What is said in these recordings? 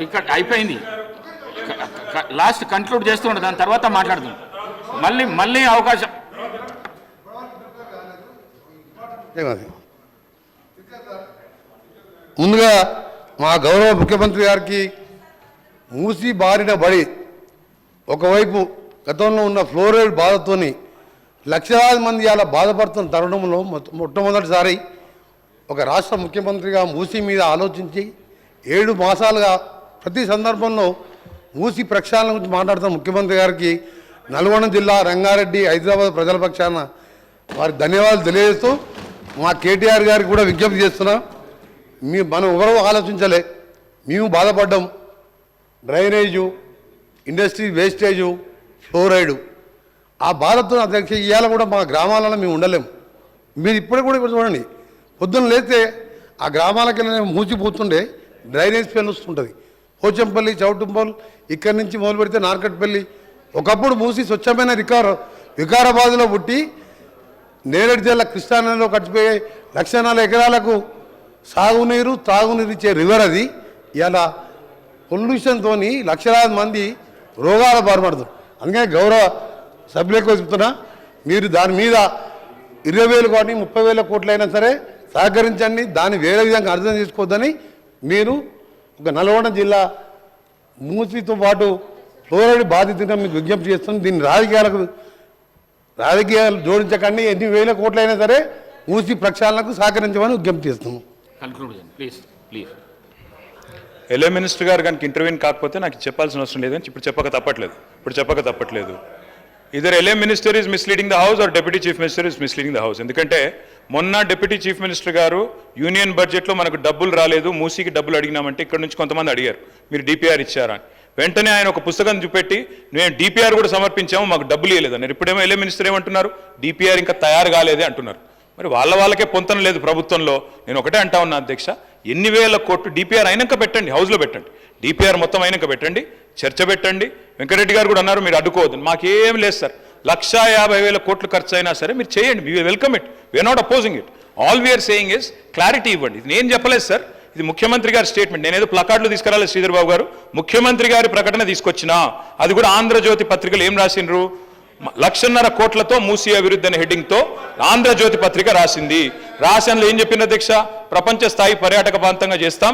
ఇక్కడ అయిపోయింది, last conclude చేస్తుండే, దాని తర్వాత మాట్లాడుతుంది. మళ్ళీ అవకాశం. ముందుగా మా గౌరవ ముఖ్యమంత్రి గారికి మూసి బారిన బడి ఒకవైపు గతంలో ఉన్న ఫ్లోరైడ్ బాధతోని లక్షలాది మంది అలా బాధపడుతున్న తరుణంలో మొట్టమొదటిసారి ఒక రాష్ట్ర ముఖ్యమంత్రిగా మూసి మీద ఆలోచించి 7 మాసాలుగా ప్రతి సందర్భంలో మూసి ప్రక్షాళన గురించి మాట్లాడుతున్న ముఖ్యమంత్రి గారికి నల్గొండ జిల్లా, రంగారెడ్డి, హైదరాబాద్ ప్రజల పక్షాన వారికి ధన్యవాదాలు తెలియజేస్తూ మా కేటీఆర్ గారికి కూడా విజ్ఞప్తి చేస్తున్నా. మనం ఎవరో ఆలోచించలే, మేము బాధపడ్డాం. డ్రైనేజు, ఇండస్ట్రీ వేస్టేజు, ఫ్లోరైడు, ఆ బాధతో అధ్యక్ష ఇవాళ కూడా మా గ్రామాలలో మేము ఉండలేము. మీరు ఇప్పుడు చూడండి, పొద్దున్న లేస్తే ఆ గ్రామాలకి మూసిపోతుండే డ్రైనేజ్ స్మెల్ వస్తుంటుంది. పోచంపల్లి, చౌటుంపల్లి, ఇక్కడి నుంచి మొదలు పెడితే నార్కట్పల్లి. ఒకప్పుడు మూసి స్వచ్ఛమైన వికారాబాద్లో పుట్టి నేరేడు జిల్లా కృష్ణానదిలో కట్టిపోయే 1,04 ఎకరాలకు సాగునీరు, తాగునీరు ఇచ్చే రివర్ అది. ఇలా పొల్యూషన్తో లక్షలాది మంది రోగాల బారిపడుతున్నారు. అందుకని గౌరవ సభ్యులకు చెప్తున్నా, మీరు దాని మీద 20,000 కోట్లు 30,000 కోట్లు అయినా సరే సహకరించండి. దాన్ని వేరే విధంగా అర్థం చేసుకోవద్దని మీరు ఒక నల్గొండ జిల్లా మూసితో పాటు ఫ్లోరైడ్ బాధితుగా మీకు విజ్ఞప్తి చేస్తున్నాం. దీన్ని రాజకీయాలు జోడించకండి. ఎన్ని వేల కోట్లు అయినా సరే మూసి ప్రక్షాళనకు సహకరించమని విజ్ఞప్తి చేస్తున్నాం. ఎల్ఏ మినిస్టర్ గారు కనుక ఇంటర్వ్యూని కాకపోతే నాకు చెప్పాల్సిన అవసరం లేదని ఇప్పుడు చెప్పక తప్పట్లేదు. Either LA minister is misleading the house or deputy chief minister is misleading the house. ఎందుకంటే మొన్న డిప్యూటీ చీఫ్ మినిస్టర్ గారు యూనియన్ బడ్జెట్లో మనకు డబ్బులు రాలేదు, మూసీకి డబ్బులు అడిగినామంటే ఇక్కడ నుంచి కొంతమంది అడిగారు మీరు డిపిఆర్ ఇచ్చారా అని. వెంటనే ఆయన ఒక పుస్తకం చూపెట్టి మేము డిపిఆర్ కూడా సమర్పించాము, మాకు డబ్బులు ఇవ్వలేదన్నారు. ఇప్పుడేమో ఎల్ఏ మినిస్టర్ ఏమంటున్నారు, డిపిఆర్ ఇంకా తయారు కాలేదే అంటున్నారు. మరి వాళ్ళకే పొంతన లేదు ప్రభుత్వంలో. నేను ఒకటే అంటా ఉన్నా అధ్యక్ష, ఎన్ని వేల కోట్లు డిపిఆర్ అయినాక పెట్టండి, హౌస్లో పెట్టండి, డిపిఆర్ మొత్తం అయినాక పెట్టండి, చర్చ పెట్టండి. వెంకటరెడ్డి గారు కూడా అన్నారు మీరు అడ్డుకోవద్దు. మాకేం లేదు సార్, 1,50,000 కోట్లు ఖర్చు అయినా సరే మీరు చేయండి, we welcome it, we are not opposing it. All we are saying is clarity ఇవ్వండి. ఇది నేను చెప్పలేదు సార్, ఇది ముఖ్యమంత్రి గారి స్టేట్మెంట్. నేనేదో ప్లకార్డులు తీసుకురాలేదు శ్రీధర్ బాబు గారు, ముఖ్యమంత్రి గారి ప్రకటన తీసుకొచ్చినా. అది కూడా ఆంధ్రజ్యోతి పత్రికలు ఏం రాసిండ్రు, 1,50,000 కోట్లతో మూసీ అభివృద్ధి అనే హెడ్డింగ్తో ఆంధ్రజ్యోతి పత్రిక రాసింది. రాశాన్లో ఏం చెప్పిన అధ్యక్ష, ప్రపంచ స్థాయి పర్యాటక ప్రాంతంగా చేస్తాం,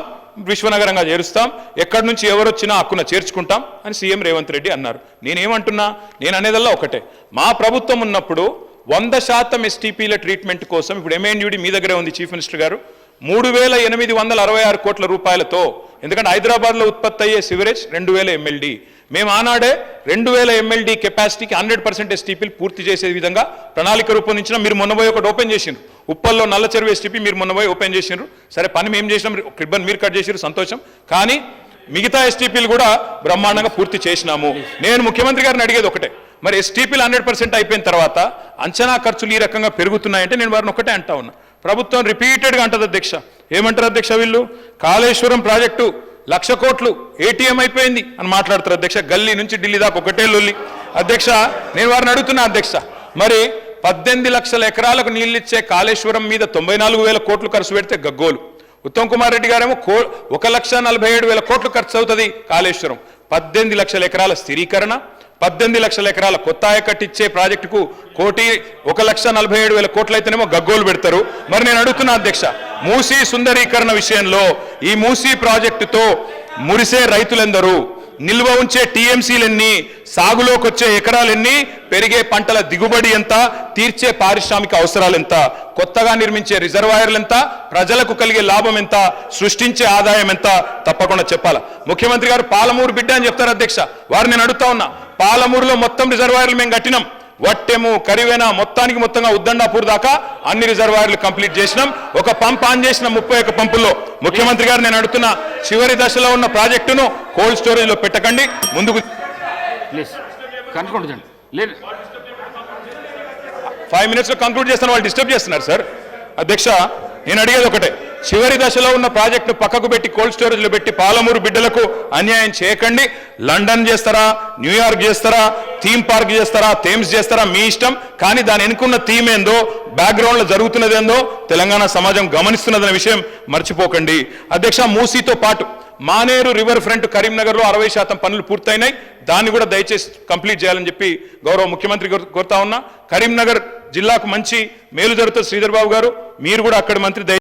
విశ్వనగరంగా చేరుస్తాం, ఎక్కడి నుంచి ఎవరు వచ్చినా హక్కున చేర్చుకుంటాం అని సీఎం రేవంత్ రెడ్డి అన్నారు. నేనేమంటున్నా, నేను అనేదల్లా ఒకటే, మా ప్రభుత్వం ఉన్నప్పుడు 100% ఎస్టీపీల ట్రీట్మెంట్ కోసం, ఇప్పుడు ఎంఎన్యూడి మీ దగ్గరే ఉంది చీఫ్ మినిస్టర్ గారు, 3,866 కోట్ల రూపాయలతో, ఎందుకంటే హైదరాబాద్లో ఉత్పత్తి అయ్యే సివరేజ్ 2,000 MLD, మేము ఆనాడే 2,000 MLD కెపాసిటీకి 100% ఎస్టీపీలు పూర్తి చేసే విధంగా ప్రణాళిక రూపొందించిన. మీరు మొన్న పోయి ఒకటి ఓపెన్ చేసిండ్రు, ఉప్పల్లో నల్ల చెరువు ఎస్టీపీ మీరు మొన్న పోయి ఓపెన్ చేసిండ్రు. సరే పని మేము చేసినాం, క్రిబ్బన్ మీరు కట్ చేసిరు, సంతోషం. కానీ మిగతా ఎస్టీపీలు కూడా బ్రహ్మాండంగా పూర్తి చేసినాము. నేను ముఖ్యమంత్రి గారిని అడిగేది ఒకటే, మరి ఎస్టీపీలు 100% అయిపోయిన తర్వాత అంచనా ఖర్చులు ఈ రకంగా పెరుగుతున్నాయంటే నేను వారిని ఒకటే అంటా ఉన్నా, ప్రభుత్వం రిపీటెడ్గా అంటది అధ్యక్ష. ఏమంటారు అధ్యక్ష వీళ్ళు, కాళేశ్వరం ప్రాజెక్టు 1,00,000 కోట్లు ఏటీఎం అయిపోయింది అని మాట్లాడతారు అధ్యక్ష. గల్లీ నుంచి ఢిల్లీ దాకా ఒకటే లొల్లి అధ్యక్ష. నేను వారిని అడుగుతున్నా అధ్యక్ష, మరి 18 లక్షల ఎకరాలకు నీళ్ళిచ్చే కాళేశ్వరం మీద 94,000 కోట్లు ఖర్చు పెడితే గగ్గోలు. ఉత్తమ్ కుమార్ రెడ్డి గారేమో 1,47,000 కోట్లు ఖర్చు అవుతుంది కాళేశ్వరం. 18 లక్షల ఎకరాల స్థిరీకరణ, 18 లక్షల ఎకరాల కొత్త ఆయకట్టిచ్చే ప్రాజెక్టుకు 1,47,000 కోట్లు అయితేనేమో గగ్గోలు పెడతారు. మరి నేను అడుగుతున్నా అధ్యక్ష, మూసీ సుందరీకరణ విషయంలో ఈ మూసీ ప్రాజెక్టుతో మురిసే రైతులెందరూ, నిల్వ ఉంచే టీఎంసీలెన్ని, సాగులోకి వచ్చే ఎకరాలెన్ని, పెరిగే పంటల దిగుబడి ఎంత, తీర్చే పారిశ్రామిక అవసరాలు ఎంత, కొత్తగా నిర్మించే రిజర్వాయర్లు ఎంత, ప్రజలకు కలిగే లాభం ఎంత, సృష్టించే ఆదాయం ఎంత, తప్పకుండా చెప్పాలా. ముఖ్యమంత్రి గారు పాలమూరు బిడ్డ అని చెప్తారు అధ్యక్ష. వారు నేను అడుగుతా ఉన్నా, పాలమూరులో మొత్తం రిజర్వాయర్లు మేము కట్టినాం, వట్టెము కరివేనా మొత్తంగా ఉద్దండాపూర్ దాకా అన్ని రిజర్వాయర్లు కంప్లీట్ చేసినాం. ఒక పంప్ ఆన్ చేసిన 31 పంపుల్లో. ముఖ్యమంత్రి గారు నేను అడుగుతున్నా, చివరి దశలో ఉన్న ప్రాజెక్టును కోల్డ్ స్టోరేజ్ లో పెట్టకండి, ముందుకు 5 minutes లో కంక్లూడ్ చేస్తాను, వాళ్ళు డిస్టర్బ్ చేస్తున్నారు సార్. అధ్యక్ష నేను అడిగేది ఒకటే, చివరి దశలో ఉన్న ప్రాజెక్టును పక్కకు పెట్టి కోల్డ్ స్టోరేజ్లో పెట్టి పాలమూరు బిడ్డలకు అన్యాయం చేయకండి. లండన్ చేస్తారా, న్యూయార్క్ చేస్తారా, థీమ్ పార్క్ చేస్తారా, థేమ్స్ చేస్తారా, మీ ఇష్టం. కానీ దాని వెనుకున్న థీమ్ ఏందో, బ్యాక్గ్రౌండ్లో జరుగుతున్నదేందో తెలంగాణ సమాజం గమనిస్తున్నదనే విషయం మర్చిపోకండి. అధ్యక్ష మూసీతో పాటు మానేరు రివర్ ఫ్రంట్ కరీంనగర్లో 60% పనులు పూర్తయినాయి. దాన్ని కూడా దయచేసి కంప్లీట్ చేయాలని చెప్పి గౌరవ ముఖ్యమంత్రి కోరుతా ఉన్నా. కరీంనగర్ జిల్లాకు మంచి మేలు జరుగుతుంది. శ్రీధర్ బాబు గారు, మీరు కూడా అక్కడ మంత్రి